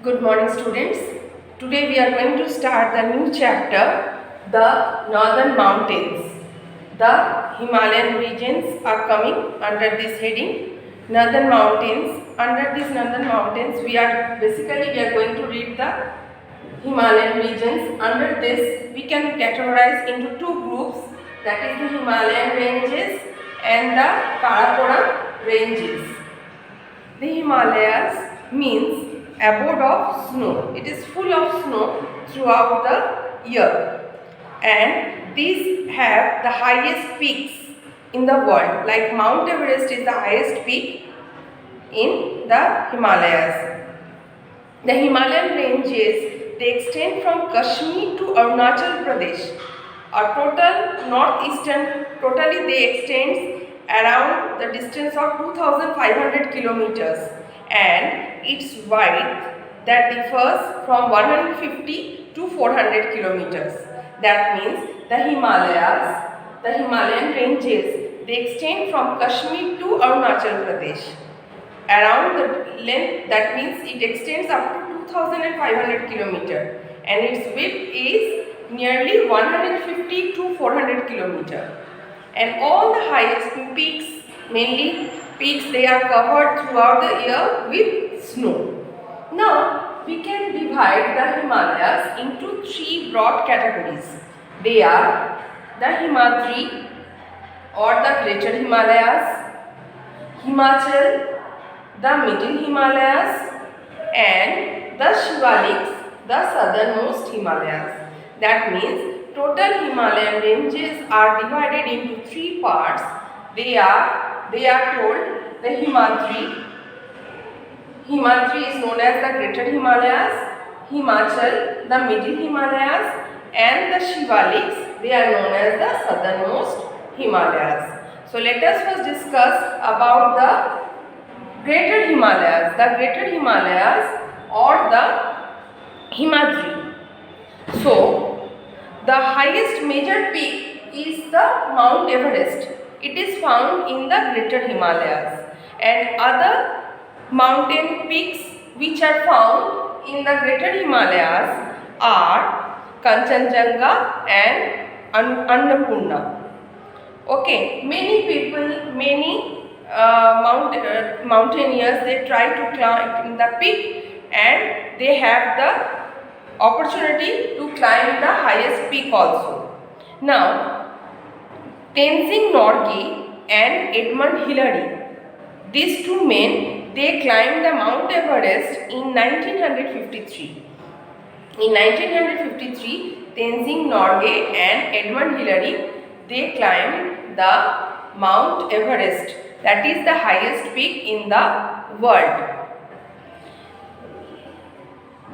Good morning, students. Today we are going to start the new chapter, the Northern Mountains. The Himalayan regions are coming under this heading, Northern Mountains. Under these Northern Mountains, we are going to read the Himalayan regions. Under this, we can categorize into two groups, that is the Himalayan ranges and the Karakoram ranges. The Himalayas means abode of snow. It is full of snow throughout the year, and these have the highest peaks in the world. Like Mount Everest is the highest peak in the Himalayas. The Himalayan ranges, they extend from Kashmir to Arunachal Pradesh. Totally they extend around the distance of 2500 kilometers, and its width that differs from 150 to 400 kilometers. That means the Himalayan ranges, they extend from Kashmir to Arunachal Pradesh. Around the length, that means it extends up to 2500 kilometer, and its width is nearly 150 to 400 kilometer. And all the highest peaks, mainly peaks, they are covered throughout the year with snow. Now we can divide the Himalayas into three broad categories. They are the Himadri or the Greater Himalayas, Himachal, the Middle Himalayas, and the Shivaliks, the southernmost Himalayas. That means total Himalayan ranges are divided into three parts. They are told the Himadri. Himadri is known as the Greater Himalayas, Himachal, the Middle Himalayas, and the Shivaliks, they are known as the southernmost Himalayas. So let us first discuss about the Greater Himalayas, the Greater Himalayas or the Himadri. So, the highest major peak is the Mount Everest. It is found in the Greater Himalayas, and other mountain peaks which are found in the Greater Himalayas are Kanchenjunga and Annapurna. Okay, many mountaineers, they try to climb the peak, and they have the opportunity to climb the highest peak also. Now, Tenzing Norgay and Edmund Hillary, these two men, they climbed the Mount Everest in 1953. In 1953, Tenzing Norgay and Edmund Hillary, they climbed the Mount Everest, that is the highest peak in the world.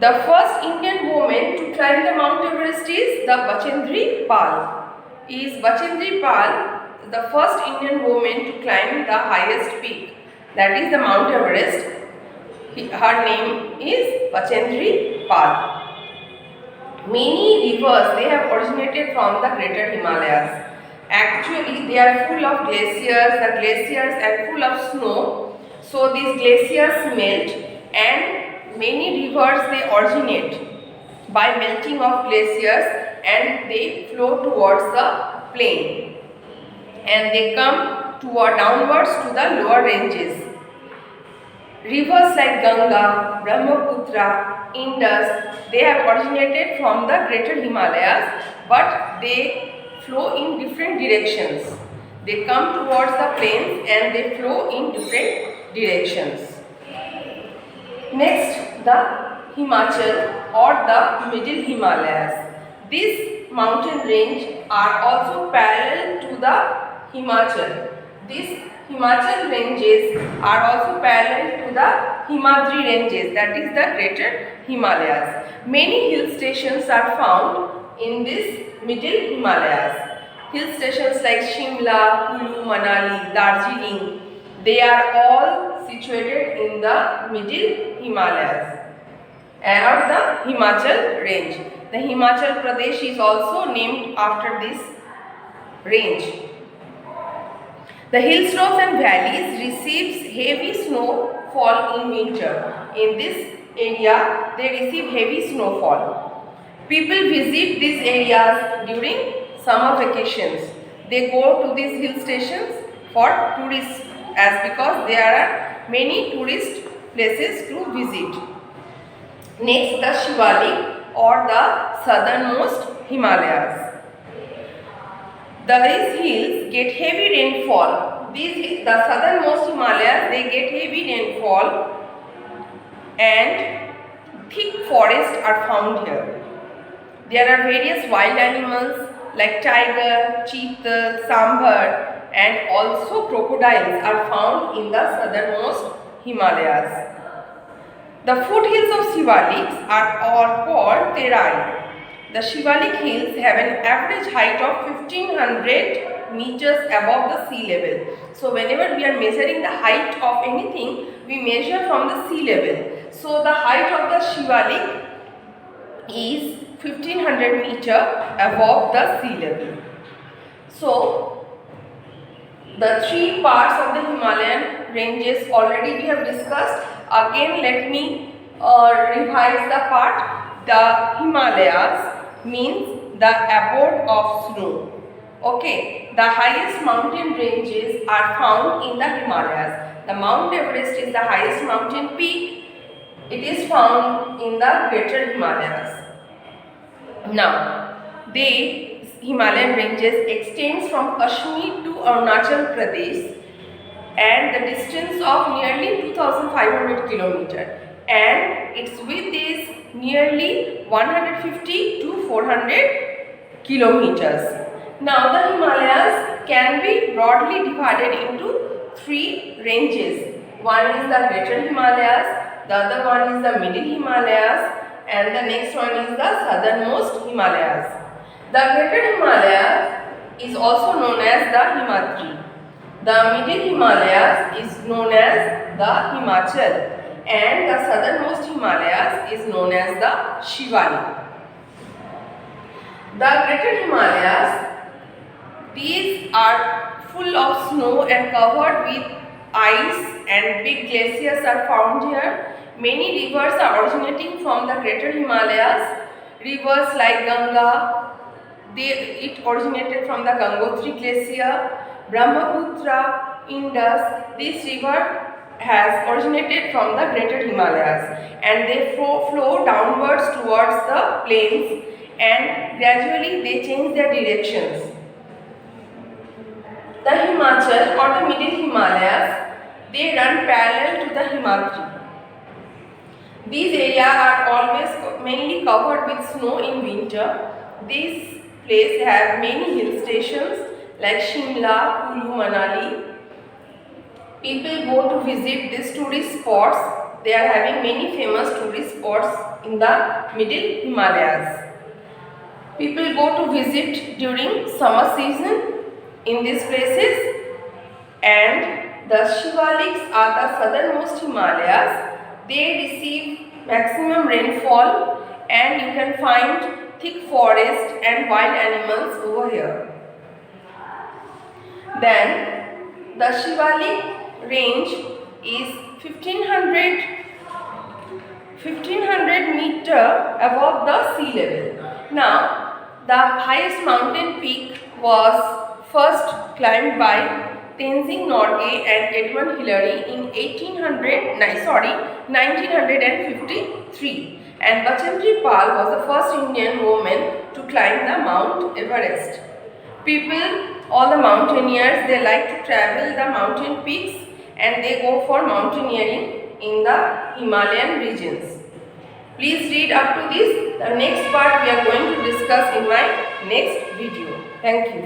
The first Indian woman to climb the Mount Everest is the Bachendri Pal. Bachendri Pal, the first Indian woman to climb the highest peak, that is the Mount Everest. Her name is Bachendri Pal. Many rivers, they have originated from the Greater Himalayas. Actually, they are full of glaciers. The glaciers are full of snow. So these glaciers melt, and many rivers, they originate by melting of glaciers, and they flow towards the plain, and they come downwards to the lower ranges. Rivers like Ganga, Brahmaputra, Indus, they have originated from the Greater Himalayas, but they flow in different directions. They come towards the plains and they flow in different directions. Next, the Himachal or the Middle Himalayas. These mountain range are also parallel to the Himachal. These Himachal ranges are also parallel to the Himadri ranges, that is the Greater Himalayas. Many hill stations are found in this Middle Himalayas. Hill stations like Shimla, Kulu, Manali, Darjeeling, they are all situated in the Middle Himalayas or the Himachal range. The Himachal Pradesh is also named after this range. The hill slopes and valleys receives heavy snowfall in winter. In this area, they receive heavy snowfall. People visit these areas during summer vacations. They go to these hill stations for tourists, as because there are many tourist places to visit. Next, the Shivalik or the southernmost Himalayas. These hills get heavy rainfall. The southernmost Himalayas, they get heavy rainfall and thick forests are found here. There are various wild animals like tiger, cheetal, sambar, and also crocodiles are found in the southernmost Himalayas. The foothills of Shivaliks are called Terai. The Shivalik hills have an average height of 1500 meters above the sea level. So whenever we are measuring the height of anything, we measure from the sea level. So the height of the Shivalik is 1500 meter above the sea level. So the three parts of the Himalayan ranges already we have discussed. Again, let me revise the part. The Himalayas means the abode of snow. Okay, the highest mountain ranges are found in the Himalayas. The Mount Everest is the highest mountain peak. It is found in the Greater Himalayas. Now, the Himalayan ranges extends from Kashmir to Arunachal Pradesh, and the distance of nearly 2500 kilometers, and its width is nearly 150 to 400 kilometers. Now the Himalayas can be broadly divided into three ranges. One is the Greater Himalayas, the other one is the Middle Himalayas, and the next one is the Southernmost Himalayas. The Greater Himalayas is also known as the Himadri. The Middle Himalayas is known as the Himachal, and the Southernmost Himalayas is known as the Shivalik. The Greater Himalayas, these are full of snow and covered with ice, and big glaciers are found here. Many rivers are originating from the Greater Himalayas. Rivers like Ganga, it originated from the Gangotri Glacier. Brahmaputra, Indus, this river has originated from the Greater Himalayas, and they flow downwards towards the plains, and gradually they change their directions. The Himachal or the Middle Himalayas, they run parallel to the Himadri. These areas are always mainly covered with snow in winter. These places have many hill stations like Shimla, Kulu, Manali. People go to visit these tourist spots. They are having many famous tourist spots in the Middle Himalayas. People go to visit during summer season in these places, and the Shivaliks are the southernmost Himalayas. They receive maximum rainfall, and you can find thick forest and wild animals over here. Then the Shivalik range is 1500 meter above the sea level. Now the highest mountain peak was first climbed by Tenzing Norgay and Edmund Hillary in 1953, and Bachendri Pal was the first Indian woman to climb the Mount Everest. People, all the mountaineers, they like to travel the mountain peaks, and they go for mountaineering in the Himalayan regions. Please read up to this. The next part we are going to discuss in my next video. Thank you.